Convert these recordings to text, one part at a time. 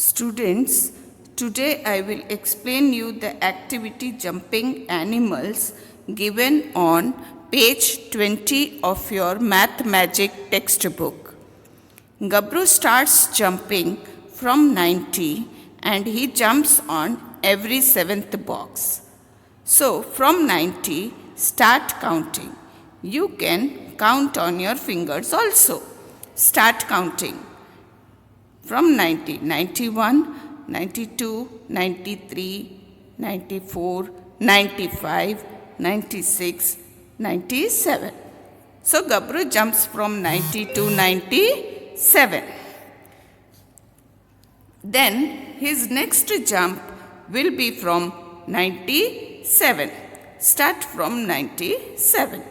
Students, today I will explain you the activity jumping animals given on page 20 of your Math Magic textbook. Gabru starts jumping from 90 and he jumps on every 7th box. So from 90, start counting. You can count on your fingers also. Start counting. From 90, 91, 92, 93, 94, 95, 96, 97. So Gabru jumps from 90 to 97. Then his next jump will be from 97. Start from 97.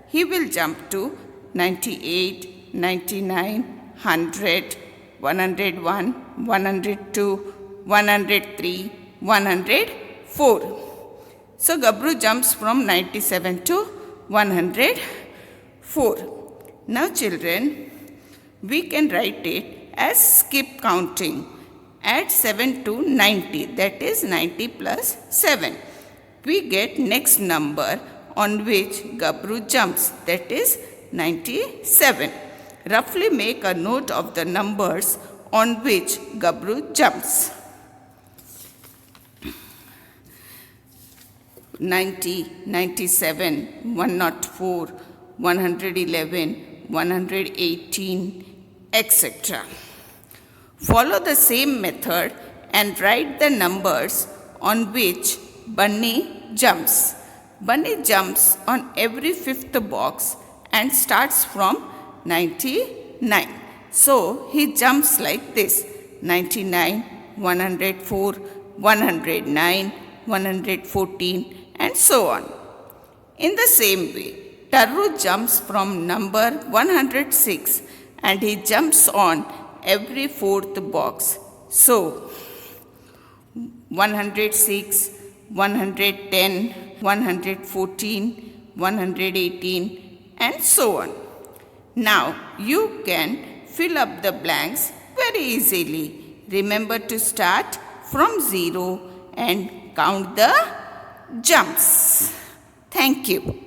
He will jump to 98, 99, 100, 101, 102, 103, 104. So Gabru jumps from 97 to 104. Now children, we can write it as skip counting. Add 7 to 90, that is 90 plus 7. We get next number on which Gabru jumps, that is 97. Roughly make a note of the numbers on which Gabru jumps. 90, 97, 104, 111, 118, etc. Follow the same method and write the numbers on which Bunny jumps. Bunny jumps on every 5th box and starts from 99. So he jumps like this: 99, 104, 109, 114, and so on. In the same way, Tarru jumps from number 106 and he jumps on every 4th box. So 106, 110, 114, 118, and so on. Now you can fill up the blanks very easily. Remember to start from 0 and count the jumps. Thank you.